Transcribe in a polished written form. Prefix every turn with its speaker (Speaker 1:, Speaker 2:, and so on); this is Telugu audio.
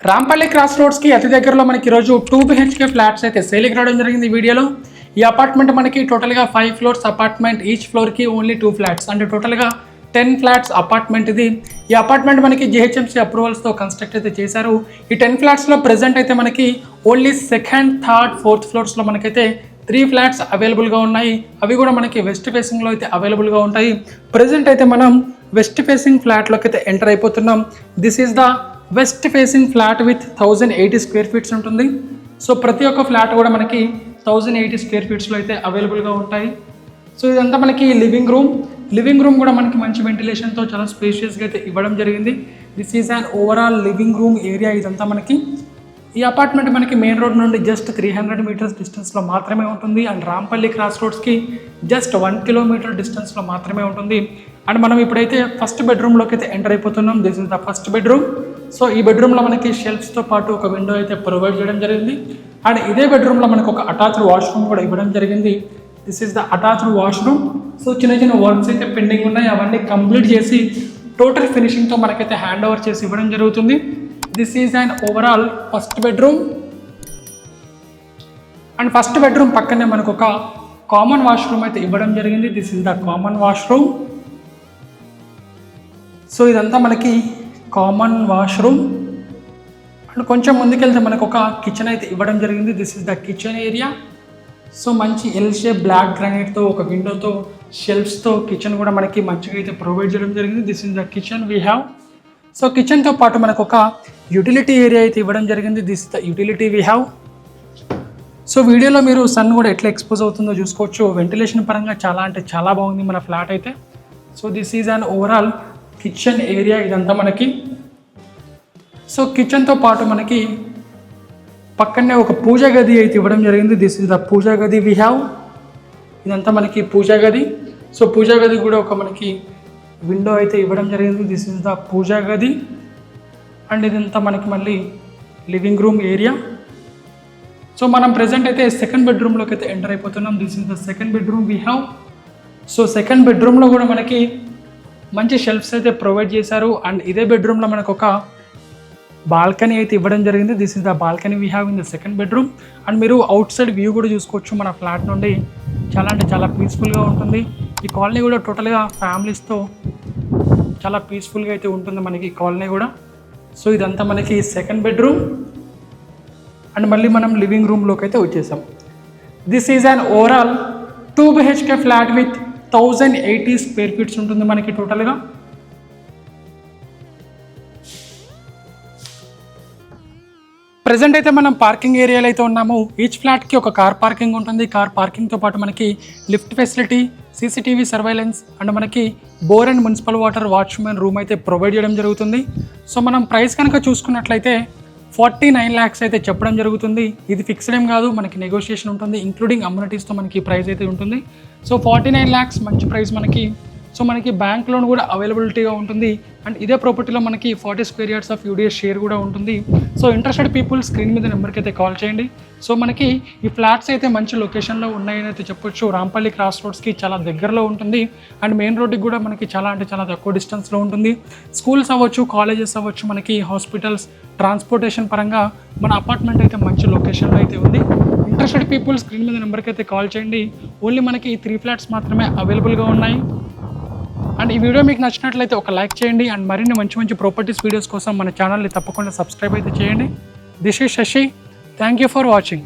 Speaker 1: రాంపల్లి క్రాస్ రోడ్స్కి అతి దగ్గరలో మనకి ఈరోజు 2 BHK ఫ్లాట్స్ అయితే సేల్కి రావడం జరిగింది. ఈ వీడియోలో ఈ అపార్ట్మెంట్ మనకి టోటల్గా 5 ఫ్లోర్స్ అపార్ట్మెంట్, ఈచ్ ఫ్లోర్కి ఓన్లీ 2 ఫ్లాట్స్, అంటే టోటల్గా 10 ఫ్లాట్స్ అపార్ట్మెంట్ ఇది. ఈ అపార్ట్మెంట్ మనకి GHMC అప్రూవల్స్తో కన్స్ట్రక్ట్ అయితే చేశారు. ఈ 10 ఫ్లాట్స్లో ప్రెజెంట్ అయితే మనకి ఓన్లీ సెకండ్, థర్డ్, ఫోర్త్ ఫ్లోర్స్లో మనకైతే 3 ఫ్లాట్స్ అవైలబుల్గా ఉన్నాయి. అవి కూడా మనకి వెస్ట్ ఫేసింగ్లో అయితే అవైలబుల్గా ఉంటాయి. ప్రెజెంట్ అయితే మనం వెస్ట్ ఫేసింగ్ ఫ్లాట్లోకి అయితే ఎంటర్ అయిపోతున్నాం. This is the west facing flat with 1080 square feets ఉంటుంది. సో ప్రతి ఒక్క ఫ్లాట్ కూడా మనకి 1080 స్క్వేర్ ఫీట్స్లో అయితే అవైలబుల్గా ఉంటాయి. సో ఇదంతా మనకి లివింగ్ రూమ్ కూడా మనకి మంచి వెంటిలేషన్తో చాలా స్పేషియస్గా అయితే ఇవ్వడం జరిగింది. This is an overall living room area. ఇదంతా మనకి ఈ అపార్ట్మెంట్ మనకి మెయిన్ రోడ్ నుండి జస్ట్ 300 మీటర్స్ డిస్టెన్స్లో మాత్రమే ఉంటుంది. అండ్ రాంపల్లి క్రాస్ రోడ్స్కి జస్ట్ 1 కిలోమీటర్ డిస్టెన్స్లో మాత్రమే ఉంటుంది. అండ్ మనం ఇప్పుడైతే ఫస్ట్ బెడ్రూమ్లోకి అయితే ఎంటర్ అయిపోతున్నాం. This is the first bedroom. So ఈ బెడ్రూమ్లో మనకి షెల్ఫ్స్తో పాటు ఒక విండో అయితే ప్రొవైడ్ చేయడం జరిగింది. అండ్ ఇదే బెడ్రూమ్లో మనకు ఒక అటాచ్డ్ వాష్రూమ్ కూడా ఇవ్వడం జరిగింది. This is the attached washroom. So చిన్న వర్క్స్ అయితే పెండింగ్ ఉన్నాయి, అవన్నీ కంప్లీట్ చేసి టోటల్ ఫినిషింగ్తో మనకైతే హ్యాండ్ ఓవర్ చేసి ఇవ్వడం జరుగుతుంది. This is and overall first bedroom. And first bedroom పక్కనే మనకు ఒక కామన్ వాష్రూమ్ అయితే ఇవ్వడం జరిగింది. This is the common washroom. So ఇదంతా మనకి కామన్ వాష్రూమ్. అండ్ కొంచెం ముందుకెళ్తే మనకు ఒక కిచెన్ అయితే ఇవ్వడం జరిగింది. This is the kitchen area. So మంచి ఎల్ షేప్ బ్లాక్ గ్రానైట్తో ఒక విండోతో షెల్ఫ్స్తో కిచెన్ కూడా మనకి మంచిగా అయితే ప్రొవైడ్ చేయడం జరిగింది. This is the kitchen we have. So కిచెన్తో పాటు మనకు ఒక యూటిలిటీ ఏరియా అయితే ఇవ్వడం జరిగింది. This is the utility we have. So వీడియోలో మీరు సన్ కూడా ఎట్లా ఎక్స్పోజ్ అవుతుందో చూసుకోవచ్చు. వెంటిలేషన్ పరంగా చాలా అంటే చాలా బాగుంది మన ఫ్లాట్ అయితే. So this is an overall kitchen area ఇదంతా మనకి. సో కిచెన్తో పాటు మనకి పక్కనే ఒక పూజా గది అయితే ఇవ్వడం జరిగింది. దిస్ ఇస్ ద పూజా గది వీ హ్యావ్. ఇదంతా మనకి పూజా గది. సో పూజా గది కూడా ఒక మనకి విండో అయితే ఇవ్వడం జరిగింది. దిస్ ఇస్ ద పూజా గది. అండ్ ఇదంతా మనకి మళ్ళీ లివింగ్ రూమ్ ఏరియా. సో మనం ప్రెజెంట్ అయితే సెకండ్ బెడ్రూమ్లోకి అయితే ఎంటర్ అయిపోతున్నాం. This is the second bedroom we have. So second బెడ్రూమ్లో కూడా మనకి మంచి షెల్ఫ్స్ అయితే ప్రొవైడ్ చేశారు. అండ్ ఇదే బెడ్రూమ్లో మనకు ఒక బాల్కనీ అయితే ఇవ్వడం జరిగింది. This is the balcony we have in the second bedroom. And మీరు అవుట్ సైడ్ వ్యూ కూడా చూసుకోవచ్చు మన ఫ్లాట్ నుండి. చాలా అంటే చాలా పీస్ఫుల్గా ఉంటుంది. ఈ కాలనీ కూడా టోటల్గా ఫ్యామిలీస్తో చాలా పీస్ఫుల్గా అయితే ఉంటుంది మనకి ఈ కాలనీ కూడా. సో ఇదంతా మనకి సెకండ్ బెడ్రూమ్. అండ్ మళ్ళీ మనం లివింగ్ రూమ్లోకి అయితే వచ్చేసాం. This is an overall 2 BHK flat with 1080 square feets ఉంటుంది మనకి టోటల్గా. ప్రజెంట్ అయితే మనం పార్కింగ్ ఏరియాలో అయితే ఉన్నాము. ఈచ్ ఫ్లాట్కి ఒక కార్ పార్కింగ్ ఉంటుంది. కార్ పార్కింగ్తో పాటు మనకి lift facility, CCTV surveillance and మనకి bore and municipal water watchman room అయితే ప్రొవైడ్ చేయడం జరుగుతుంది. సో మనం ప్రైస్ కనుక చూసుకున్నట్లయితే 49 lakhs అయితే చెప్పడం జరుగుతుంది. ఇది ఫిక్స్డ్ ఏం కాదు, మనకి నెగోషియేషన్ ఉంటుంది. ఇంక్లూడింగ్ అమ్యూనిటీస్తో మనకి ప్రైస్ అయితే ఉంటుంది. సో 49 lakhs మంచి ప్రైస్ మనకి. సో మనకి బ్యాంక్ లోన్ కూడా అవైలబిలిటీగా ఉంటుంది. అండ్ ఇదే ప్రాపర్టీలో మనకి 40 square yards of UDS share కూడా ఉంటుంది. సో ఇంట్రెస్టెడ్ పీపుల్ స్క్రీన్ మీద నెంబర్కి అయితే కాల్ చేయండి. సో మనకి ఈ ఫ్లాట్స్ అయితే మంచి లొకేషన్లో ఉన్నాయని అయితే చెప్పొచ్చు. రాంపల్లి క్రాస్ రోడ్స్కి చాలా దగ్గరలో ఉంటుంది. అండ్ మెయిన్ రోడ్కి కూడా మనకి చాలా అంటే చాలా తక్కువ డిస్టెన్స్లో ఉంటుంది. స్కూల్స్ అవ్వచ్చు, కాలేజెస్ అవ్వచ్చు, మనకి హాస్పిటల్స్, ట్రాన్స్పోర్టేషన్ పరంగా మన అపార్ట్మెంట్ అయితే మంచి లొకేషన్లో అయితే ఉంది. ఇంట్రెస్టెడ్ పీపుల్ స్క్రీన్ మీద నెంబర్కి అయితే కాల్ చేయండి. ఓన్లీ మనకి 3 ఫ్లాట్స్ మాత్రమే అవైలబుల్గా ఉన్నాయి. అండ్ ఈ వీడియో మీకు నచ్చినట్లయితే ఒక లైక్ చేయండి. అండ్ మరిన్ని మంచి ప్రాపర్టీస్ వీడియోస్ కోసం మన ఛానల్ని తప్పకుండా సబ్స్క్రైబ్ అయితే చేయండి. This is Shashi. Thank you for watching.